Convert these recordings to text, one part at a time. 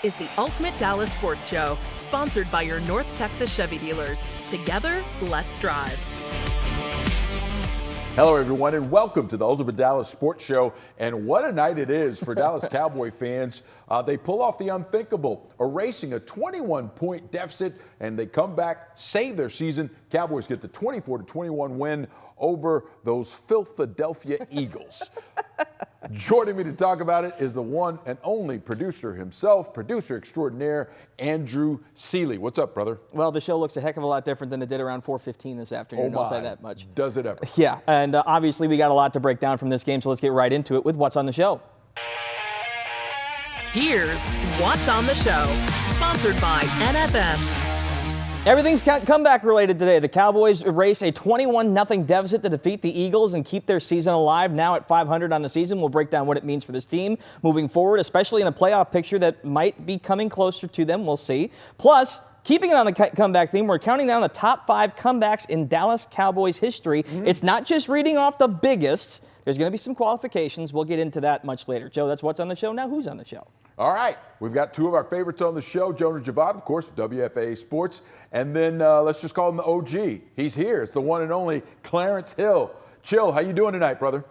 is the Ultimate Dallas Sports Show, sponsored by your North Texas Chevy dealers. Together, let's drive. Hello, everyone, and welcome to the Ultimate Dallas Sports Show. And what a night it is for Dallas Cowboy fans. They pull off the unthinkable, erasing a 21-point deficit, and they come back, save their season. Cowboys get the 24-21 win over those Philadelphia Eagles. Joining me to talk about it is the one and only producer himself, producer extraordinaire, Andrew Cely. What's up, brother? Well, the show looks a heck of a lot different than it did around 4:15 this afternoon. I'll say that much. Does it ever? Yeah, and obviously we got a lot to break down from this game, so let's get right into it with what's on the show. Here's What's on the Show, sponsored by NFM. Everything's comeback related today. The Cowboys erase a 21-0 deficit to defeat the Eagles and keep their season alive, now at 500 on the season. We'll break down what it means for this team moving forward, especially in a playoff picture that might be coming closer to them. We'll see. Plus, keeping it on the comeback theme, we're counting down the top 5 comebacks in Dallas Cowboys history. It's not just reading off the biggest. There's going to be some qualifications. We'll get into that much later. Joe, that's what's on the show. Now, who's on the show? All right, we've got 2 of our favorites on the show. Jonah, of course, WFAA Sports. And then let's just call him the OG. He's here. It's the one and only Clarence Hill. Chill, how you doing tonight, brother?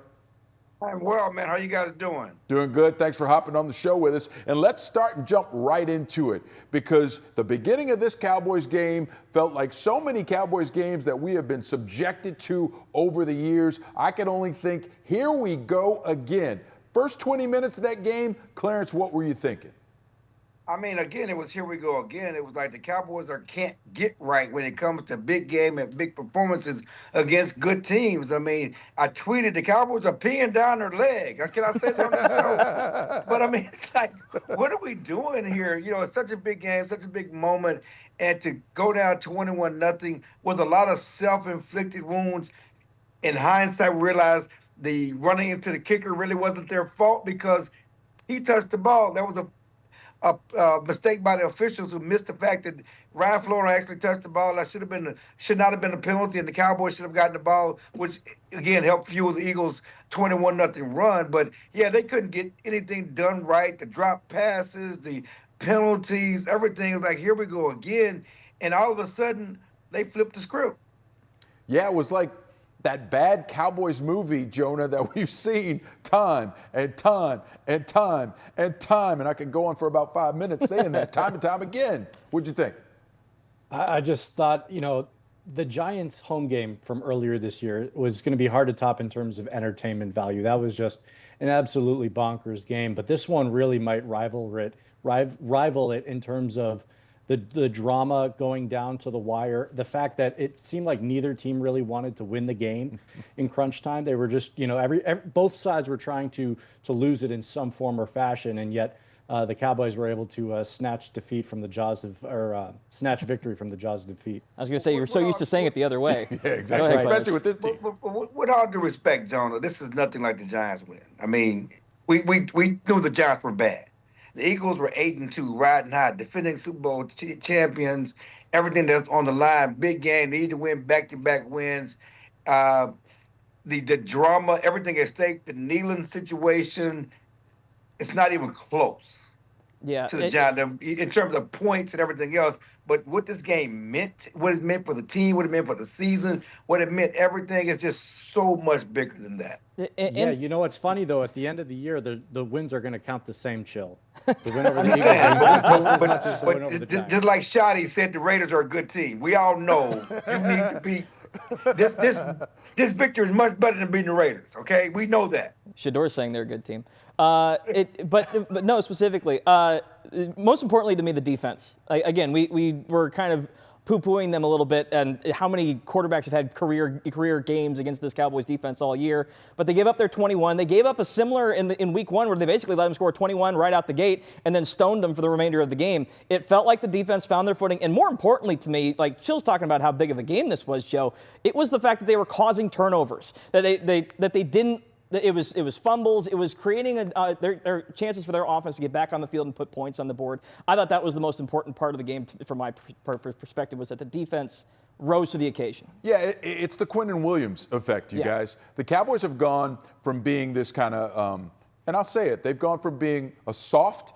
I'm well, man. How you guys doing? Doing good. Thanks for hopping on the show with us. And let's start and jump right into it, because the beginning of this Cowboys game felt like so many Cowboys games that we have been subjected to over the years. I can only think, here we go again. First 20 minutes of that game, Clarence, what were you thinking? I mean, again, it was here we go again. It was like the Cowboys can't get right when it comes to big game and big performances against good teams. I mean, I tweeted the Cowboys are peeing down their leg. Can I say that on the show? But I mean, it's like, what are we doing here? You know, it's such a big game, such a big moment, and to go down 21-0 with a lot of self-inflicted wounds. In hindsight, we realized the running into the kicker really wasn't their fault because he touched the ball. That was a mistake by the officials who missed the fact that Ryan Flora actually touched the ball. That should not have been a penalty, and the Cowboys should have gotten the ball, which again helped fuel the Eagles' 21-0 run. But yeah, they couldn't get anything done right. The drop passes, the penalties, everything was like, here we go again. And all of a sudden, they flipped the script. Yeah, it was like that bad Cowboys movie, Jonah, that we've seen time and time and time and time. And I could go on for about 5 minutes saying that time and time again. What'd you think? I just thought, you know, the Giants home game from earlier this year was going to be hard to top in terms of entertainment value. That was just an absolutely bonkers game. But this one really might rival it in terms of the drama going down to the wire, the fact that it seemed like neither team really wanted to win the game in crunch time. They were just, you know, both sides were trying to lose it in some form or fashion, and yet the Cowboys were able to snatch victory from the jaws of defeat. I was going to say, you're so used to saying it the other way. Yeah, exactly. Ahead, especially with this team. With all due respect, Jonah, this is nothing like the Giants win. I mean, we knew the Giants were bad. The Eagles were 8-2, riding high, defending Super Bowl champions, everything that's on the line, big game, they need to win back-to-back wins. The drama, everything at stake, the kneeling situation, it's not even close to the Giants in terms of points and everything else. But what this game meant, what it meant for the team, what it meant for the season, what it meant, everything is just so much bigger than that. Yeah, you know what's funny, though? At the end of the year, the wins are going to count the same, Chill. The win over the Eagles but just like Shotty said, the Raiders are a good team. We all know you need to beat this victory is much better than beating the Raiders, okay? We know that. Shador's saying they're a good team. But no, specifically, most importantly to me, the defense. Again, we were kind of poo-pooing them a little bit, and how many quarterbacks have had career games against this Cowboys defense all year. But they gave up their 21. They gave up a similar in week 1 where they basically let them score 21 right out the gate and then stoned them for the remainder of the game. It felt like the defense found their footing. And more importantly to me, like Chill's talking about how big of a game this was, Joe, it was the fact that they were causing turnovers, that they didn't. It was fumbles. It was creating their chances for their offense to get back on the field and put points on the board. I thought that was the most important part of the game from my perspective, was that the defense rose to the occasion. Yeah, it's the Quinnen Williams effect, you guys. The Cowboys have gone from being this kind of, and I'll say it, they've gone from being a soft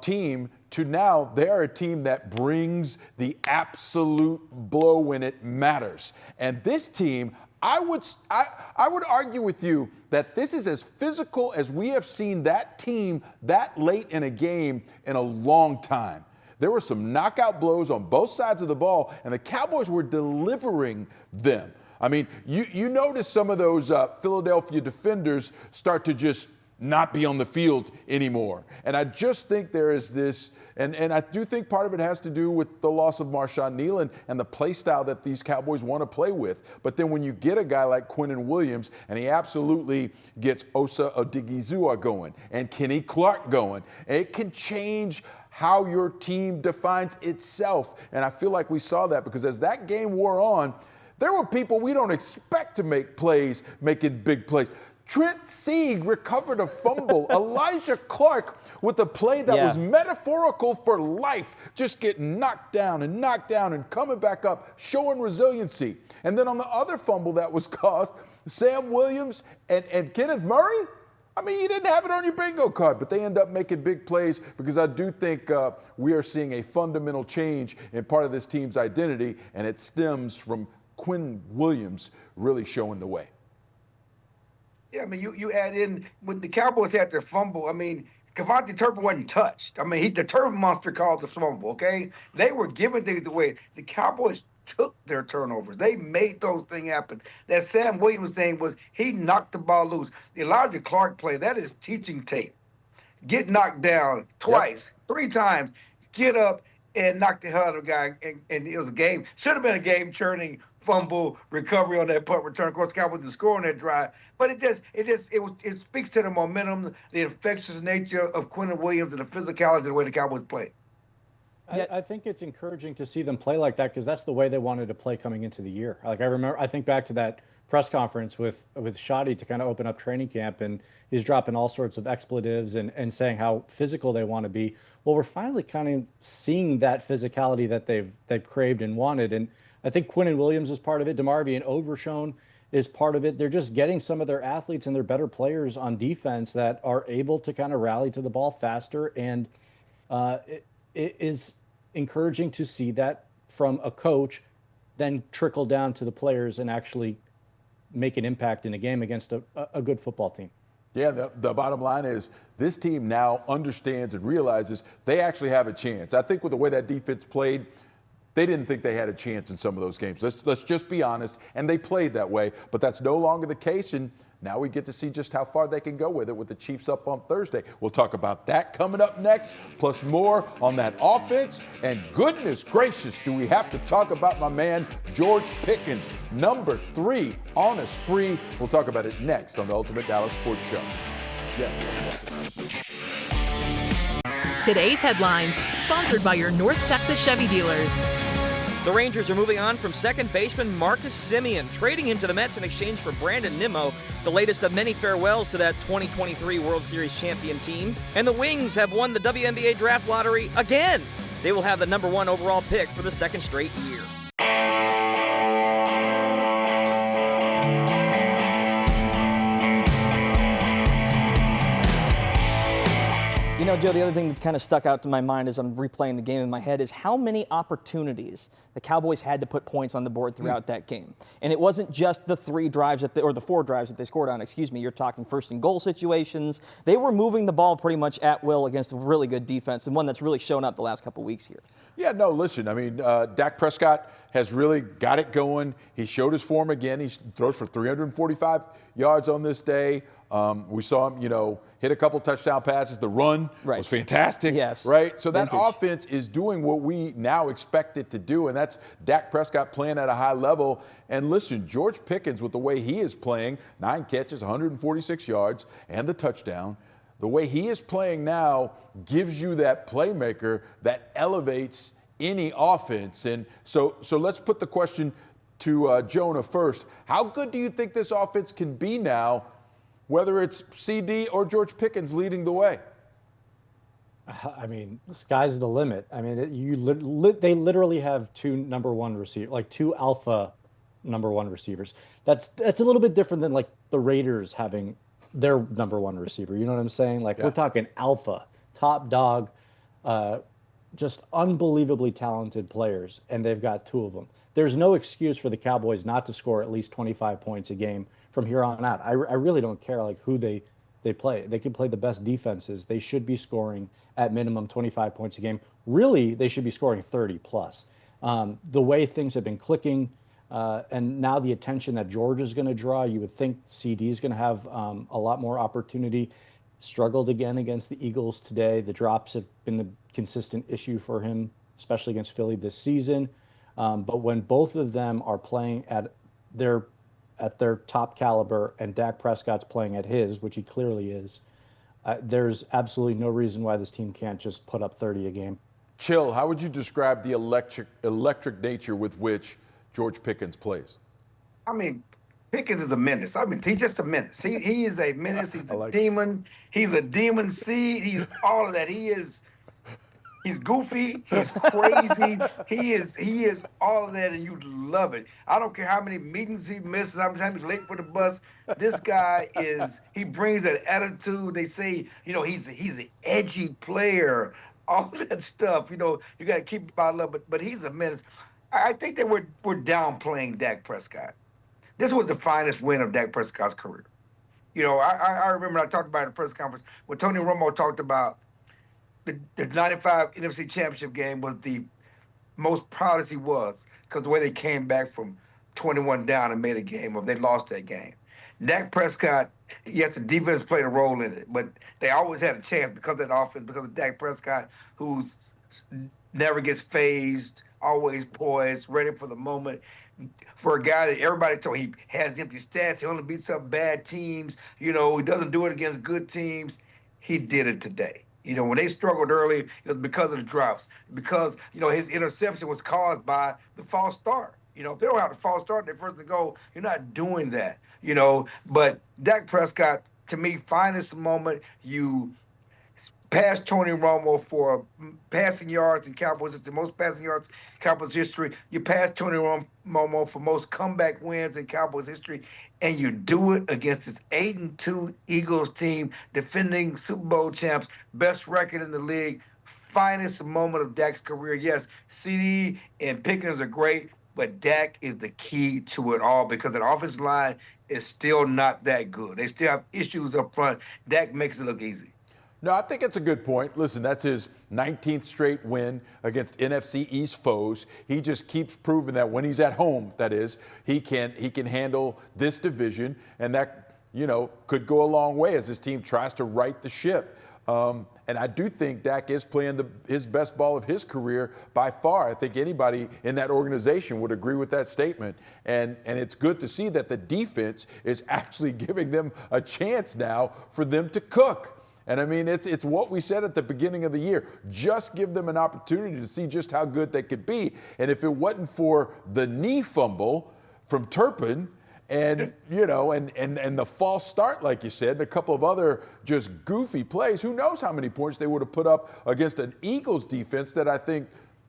team to now they are a team that brings the absolute blow when it matters. And this team, I would argue with you that this is as physical as we have seen that team that late in a game in a long time. There were some knockout blows on both sides of the ball, and the Cowboys were delivering them. I mean, you notice some of those Philadelphia defenders start to just not be on the field anymore. And I just think there is this, and I do think part of it has to do with the loss of Marshawn Neal and the play style that these Cowboys want to play with. But then when you get a guy like Quinnen Williams, and he absolutely gets Osa Odigizua going and Kenny Clark going, it can change how your team defines itself. And I feel like we saw that because as that game wore on, there were people we don't expect to make plays, making big plays. Trent Sieg recovered a fumble. Elijah Clark with a play that was metaphorical for life, just getting knocked down and coming back up, showing resiliency. And then on the other fumble that was caused, Sam Williams and Kenneth Murray, I mean, you didn't have it on your bingo card, but they end up making big plays because I do think we are seeing a fundamental change in part of this team's identity, and it stems from Quinnen Williams really showing the way. Yeah, I mean, you add in when the Cowboys had their fumble. I mean, Cavante Turpin wasn't touched. I mean, the Turpin monster called the fumble. Okay, they were giving things away. The Cowboys took their turnovers. They made those things happen. That Sam Williams thing was he knocked the ball loose. The Elijah Clark play, that is teaching tape. Get knocked down twice, 3 times, get up and knock the hell out of a guy. And it was a game. Should have been a game-churning fumble recovery on that punt return. Of course, the Cowboys didn't score on that drive. But it speaks to the momentum, the infectious nature of Quinnen Williams and the physicality of the way the Cowboys play. I think it's encouraging to see them play like that because that's the way they wanted to play coming into the year. Like I think back to that press conference with Shadi to kind of open up training camp, and he's dropping all sorts of expletives and saying how physical they want to be. Well, we're finally kind of seeing that physicality that they've craved and wanted, and I think Quinnen Williams is part of it. DeMarvion Overshown is part of it. They're just getting some of their athletes and their better players on defense that are able to kind of rally to the ball faster, and it is encouraging to see that from a coach then trickle down to the players and actually make an impact in a game against a good football team. Yeah, the bottom line is this team now understands and realizes they actually have a chance. I think with the way that defense played, they didn't think they had a chance in some of those games. Let's just be honest, and they played that way, but that's no longer the case, and now we get to see just how far they can go with it with the Chiefs up on Thursday. We'll talk about that coming up next, plus more on that offense. And goodness gracious, do we have to talk about my man, George Pickens, number 3 on a spree. We'll talk about it next on the Ultimate Dallas Sports Show. Yes. Today's headlines, sponsored by your North Texas Chevy dealers. The Rangers are moving on from second baseman Marcus Semien, trading him to the Mets in exchange for Brandon Nimmo, the latest of many farewells to that 2023 World Series champion team. And the Wings have won the WNBA draft lottery again. They will have the number 1 overall pick for the second straight year. You know, Joe, the other thing that's kind of stuck out to my mind as I'm replaying the game in my head is how many opportunities the Cowboys had to put points on the board throughout that game. And it wasn't just the 4 drives that they scored on, You're talking first and goal situations. They were moving the ball pretty much at will against a really good defense, and one that's really shown up the last couple weeks here. Yeah, no, listen, I mean, Dak Prescott has really got it going. He showed his form again. He throws for 345 yards on this day. We saw him, hit a couple touchdown passes. The run was fantastic. Yes. Right? So that offense is doing what we now expect it to do, and that's Dak Prescott playing at a high level. And listen, George Pickens, with the way he is playing, 9 catches, 146 yards, and the touchdown. The way he is playing now gives you that playmaker that elevates any offense. And so let's put the question to Jonah first. How good do you think this offense can be now, whether it's CD or George Pickens leading the way? I mean, the sky's the limit. I mean, they literally have 2 number 1 receivers, like 2 alpha number 1 receivers. That's a little bit different than like the Raiders having their number 1 receiver. You know what I'm saying? Like we're talking alpha, top dog just unbelievably talented players, and they've got two of them. There's no excuse for the Cowboys not to score at least 25 points a game from here on out. I really don't care like who they play. They can play the best defenses. They should be scoring at minimum 25 points a game. Really, they should be scoring 30 plus. The way things have been clicking, and now the attention that Georgia's going to draw, you would think CD is going to have a lot more opportunity. Struggled again against the Eagles today. The drops have been the consistent issue for him, especially against Philly this season. But when both of them are playing at their top caliber and Dak Prescott's playing at his, which he clearly is, there's absolutely no reason why this team can't just put up 30 a game. Chill, how would you describe the electric nature with which George Pickens plays? I mean, Pickens is a menace. I mean, he's just a menace. He is a menace. He's a demon. He's a demon seed. He's all of that. He's goofy. He's crazy. he is all of that, and you love it. I don't care how many meetings he misses, how many times he's late for the bus. This guy he brings that attitude. They say, he's an edgy player. All that stuff, you got to keep him bottled up. But he's a menace. I think that we're downplaying Dak Prescott. This was the finest win of Dak Prescott's career. I remember I talked about in the press conference when Tony Romo talked about the 95 NFC Championship game was the most proudest he was because the way they came back from 21 down and made a game of, they lost that game. Dak Prescott, yes, the defense played a role in it, but they always had a chance because of that offense, because of Dak Prescott, who never gets phased, always poised, ready for the moment. For a guy that everybody told he has empty stats, he only beats up bad teams, he doesn't do it against good teams. He did it today. When they struggled early, it was because of the drops, because, his interception was caused by the false start. If they don't have the false start, they're first to go, you're not doing that, But Dak Prescott, to me, finest moment, you pass Tony Romo for passing yards in Cowboys. It's the most passing yards in Cowboys history. You pass Tony Romo for most comeback wins in Cowboys history, and you do it against this 8-2 Eagles team, defending Super Bowl champs, best record in the league, finest moment of Dak's career. Yes, CD and Pickens are great, but Dak is the key to it all because the offensive line is still not that good. They still have issues up front. Dak makes it look easy. No, I think it's a good point. Listen, that's his 19th straight win against NFC East foes. He just keeps proving that when he's at home, that is, he can handle this division, and that, could go a long way as his team tries to right the ship. And I do think Dak is playing his best ball of his career by far. I think anybody in that organization would agree with that statement. And it's good to see that the defense is actually giving them a chance now for them to cook. And I mean, it's what we said at the beginning of the year. Just give them an opportunity to see just how good they could be. And if it wasn't for the knee fumble from Turpin and, and the false start, like you said, and a couple of other just goofy plays, who knows how many points they would have put up against an Eagles defense that I think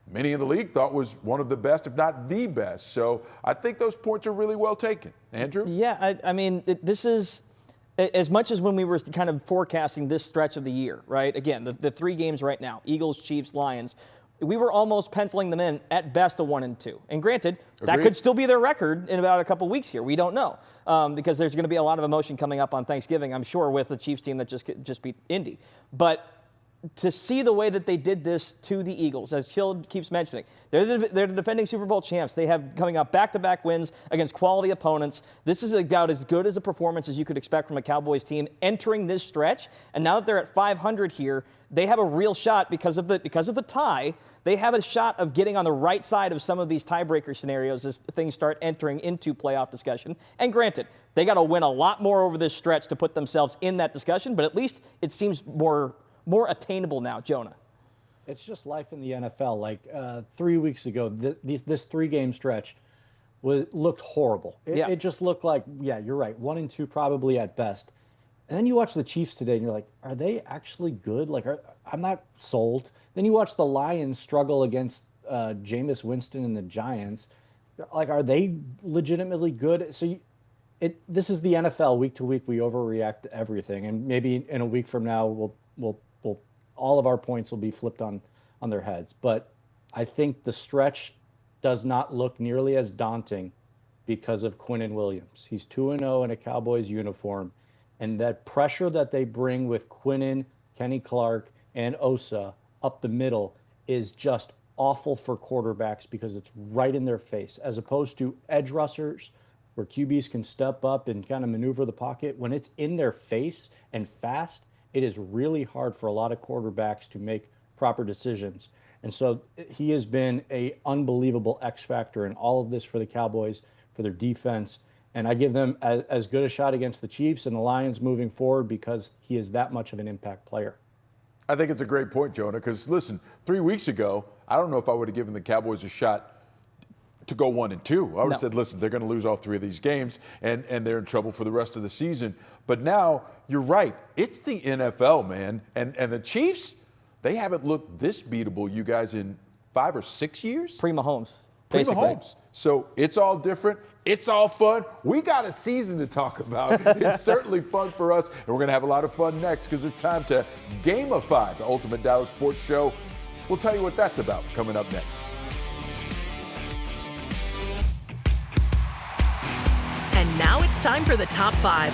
many in the league thought was one of the best, if not the best. So I think those points are really well taken. Andrew? Yeah, I mean, this is – as much as when we were kind of forecasting this stretch of the year, right? Again, the three games right now, Eagles, Chiefs, Lions, we were almost penciling them in at best a 1-2. And granted, that could still be their record in about a couple weeks here. We don't know because there's going to be a lot of emotion coming up on Thanksgiving, I'm sure, with the Chiefs team that just beat Indy. But to see the way that they did this to the Eagles, as Chill keeps mentioning, they're the defending Super Bowl champs. They have coming up back-to-back wins against quality opponents. This is about as good as a performance as you could expect from a Cowboys team entering this stretch. And now that they're at 500 here, they have a real shot because of the tie. They have a shot of getting on the right side of some of these tiebreaker scenarios as things start entering into playoff discussion. And granted, they got to win a lot more over this stretch to put themselves in that discussion, but at least it seems more attainable now, Jonah. It's just life in the NFL. Like 3 weeks ago, this 3-game stretch looked horrible. It just looked like, yeah, you're right, 1-2 probably at best. And then you watch the Chiefs today, and you're like, are they actually good? Like, I'm not sold. Then you watch the Lions struggle against Jameis Winston and the Giants. Like, are they legitimately good? So this is the NFL. Week to week, we overreact to everything, and maybe in a week from now, we'll all of our points will be flipped on on their heads. But I think the stretch does not look nearly as daunting because of Quinnen Williams. He's 2-0 in a Cowboys uniform. And that pressure that they bring with Quinnen, Kenny Clark, and Osa up the middle is just awful for quarterbacks because it's right in their face, as opposed to edge rushers where QBs can step up and kind of maneuver the pocket. When it's in their face and fast, it is really hard for a lot of quarterbacks to make proper decisions. And so he has been an unbelievable X factor in all of this for the Cowboys, for their defense. And I give them as good a shot against the Chiefs and the Lions moving forward because he is that much of an impact player. I think it's a great point, Jonah, because listen, 3 weeks ago, I don't know if I would have given the Cowboys a shot to go 1-2. I would have said, listen, they're going to lose all 3 of these games, and they're in trouble for the rest of the season. But now, you're right. It's the NFL, man. And the Chiefs, they haven't looked this beatable, you guys, in 5 or 6 years? Pre-Mahomes. Pre-Mahomes. So it's all different. It's all fun. We got a season to talk about. It's certainly fun for us, and we're going to have a lot of fun next because it's time to gamify the Ultimate Dallas Sports Show. We'll tell you what that's about coming up next. And now it's time for the top 5.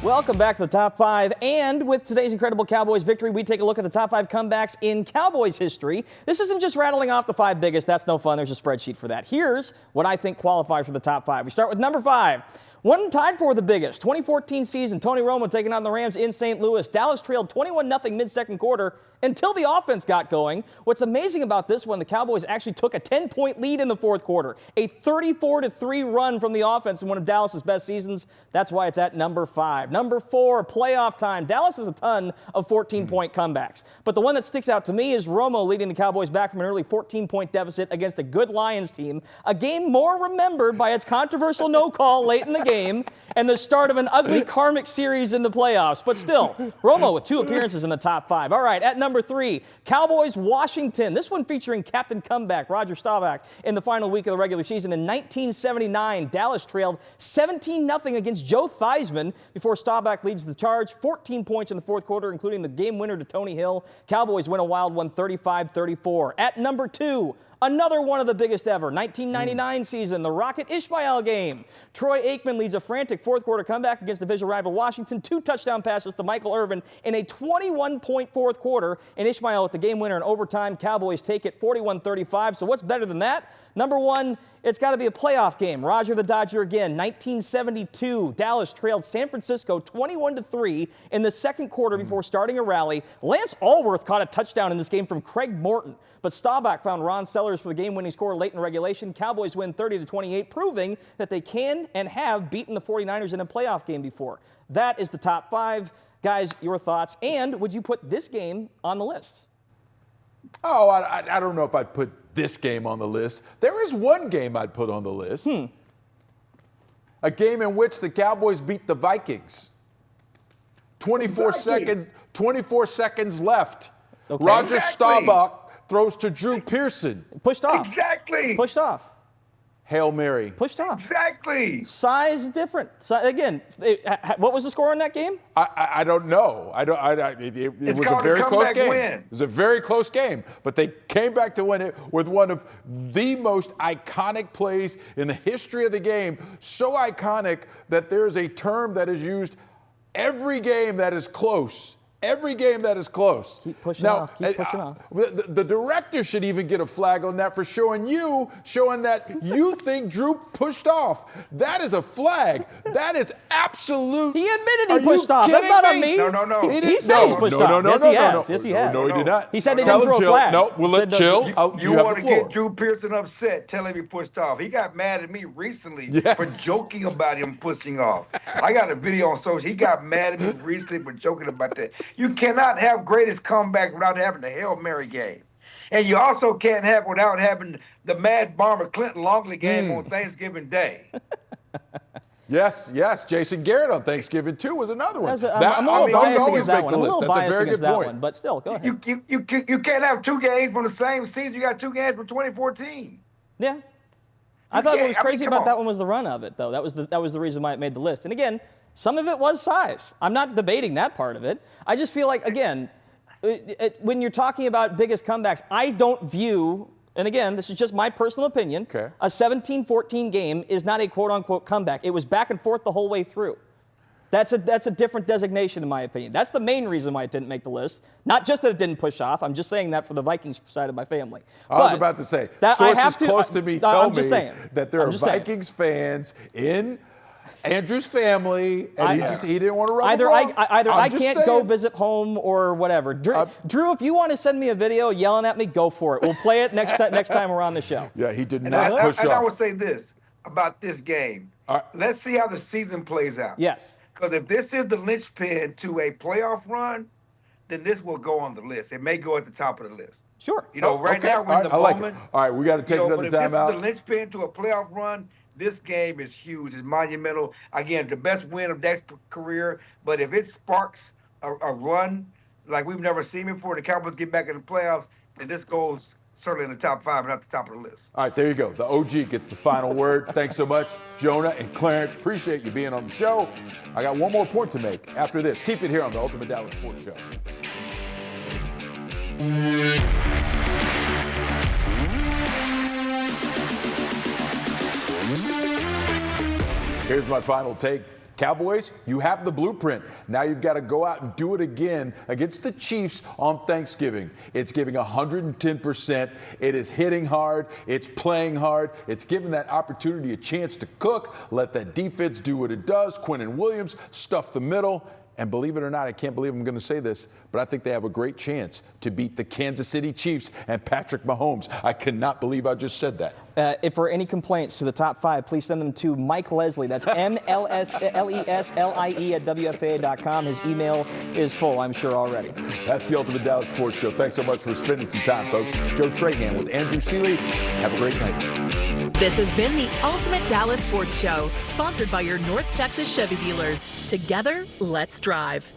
Welcome back to the Top 5, and with today's incredible Cowboys victory, we take a look at the top 5 comebacks in Cowboys history. This isn't just rattling off the 5 biggest. That's no fun. There's a spreadsheet for that. Here's what I think qualify for the top 5. We start with number 5. One tied for the biggest. 2014 season, Tony Romo taking on the Rams in St. Louis. Dallas trailed 21-0 mid-second quarter until the offense got going. What's amazing about this one, the Cowboys actually took a 10-point lead in the fourth quarter. A 34-3 run from the offense in one of Dallas's best seasons. That's why it's at number 5. Number 4, playoff time. Dallas has a ton of 14-point comebacks. But the one that sticks out to me is Romo leading the Cowboys back from an early 14-point deficit against a good Lions team. A game more remembered by its controversial no call late in the game and the start of an ugly karmic series in the playoffs. But still, Romo with 2 appearances in the top 5. All right, at number 3, Cowboys-Washington. This one featuring Captain Comeback, Roger Staubach, in the final week of the regular season. In 1979, Dallas trailed 17-0 against Joe Theismann before Staubach leads the charge. 14 points in the fourth quarter, including the game winner to Tony Hill. Cowboys win a wild one, 35-34. At number 2, another one of the biggest ever, 1999 season, the Rocket Ishmael game. Troy Aikman leads a frantic fourth quarter comeback against division rival Washington. 2 touchdown passes to Michael Irvin in a 21-point fourth quarter. And Ishmael with the game winner in overtime. Cowboys take it 41-35. So what's better than that? Number 1, it's got to be a playoff game. Roger the Dodger again. 1972, Dallas trailed San Francisco 21-3 in the second quarter before starting a rally. Lance Allworth caught a touchdown in this game from Craig Morton, but Staubach found Ron Sellers for the game-winning score late in regulation. Cowboys win 30-28, proving that they can and have beaten the 49ers in a playoff game before. That is the top 5. Guys, your thoughts, and would you put this game on the list? Oh, I don't know if I'd put this game on the list. There is one game I'd put on the list. A game in which the Cowboys beat the Vikings. 24 seconds left. Okay. Roger Staubach throws to Drew Pearson. Pushed off. Exactly. Pushed off. Hail Mary. Pushed off. Exactly. Size different. Again, what was the score in that game? I don't know. It was a very close game. It was a very close game, but they came back to win it with one of the most iconic plays in the history of the game. So iconic that there's a term that is used every game that is close. Every game that is close. Keep pushing off. Keep pushing off. The director should even get a flag on that for showing that you think Drew pushed off. That is a flag. That is absolute. He admitted he pushed off. That's not on me. No. He said he's pushed off. Yes, he has. No, he did not. He said they didn't throw a flag. No, we'll let chill. You want to get Drew Pearson upset, tell him he pushed off. He got mad at me recently for joking about him pushing off. I got a video on social. He got mad at me recently for joking about that. You cannot have greatest comeback without having the Hail Mary game. And you also can't have without having the Mad Bomber Clinton Longley game on Thanksgiving Day. Yes. Jason Garrett on Thanksgiving, too, was another one. I'm a little biased against that one. That's a very good point. But still, go ahead. You can't have 2 games from the same season. You got 2 games from 2014. Yeah. I thought what was crazy about that one was the run of it, though. That was the reason why it made the list. And again, some of it was size. I'm not debating that part of it. I just feel like, again, when you're talking about biggest comebacks, I don't view, and again, this is just my personal opinion, a 17-14 game is not a quote-unquote comeback. It was back and forth the whole way through. That's a different designation, in my opinion. That's the main reason why it didn't make the list. Not just that it didn't push off. I'm just saying that for the Vikings side of my family. I was about to say, sources close to me tell me that there are Vikings fans in Andrew's family, and he didn't want to rub either them wrong. Either I can't go visit home or whatever. Drew, if you want to send me a video yelling at me, go for it. We'll play it next time we're on the show. Yeah, he did not push off. And I would say this about this game. Let's see how the season plays out. Yes. Because if this is the linchpin to a playoff run, then this will go on the list. It may go at the top of the list. Sure. Now we're in the moment. All right, we got to take another timeout. If this is the linchpin to a playoff run, this game is huge. It's monumental. Again, the best win of Dak's career. But if it sparks a run like we've never seen before, the Cowboys get back in the playoffs, then this goes certainly in the top 5 and at the top of the list. All right, there you go. The OG gets the final word. Thanks so much, Jonah and Clarence. Appreciate you being on the show. I got one more point to make after this. Keep it here on the Ultimate Dallas Sports Show. Here's my final take. Cowboys, you have the blueprint. Now you've got to go out and do it again against the Chiefs on Thanksgiving. It's giving 110%. It is hitting hard. It's playing hard. It's giving that opportunity a chance to cook. Let that defense do what it does. Quinnen Williams stuff the middle. And believe it or not, I can't believe I'm going to say this, but I think they have a great chance to beat the Kansas City Chiefs and Patrick Mahomes. I cannot believe I just said that. If there are any complaints to the top 5, please send them to Mike Leslie. That's MLSLESLIE@WFA.com. His email is full, I'm sure, already. That's the Ultimate Dallas Sports Show. Thanks so much for spending some time, folks. Joe Trahan with Andrew Cely. Have a great night. This has been the Ultimate Dallas Sports Show, sponsored by your North Texas Chevy dealers. Together, let's drive.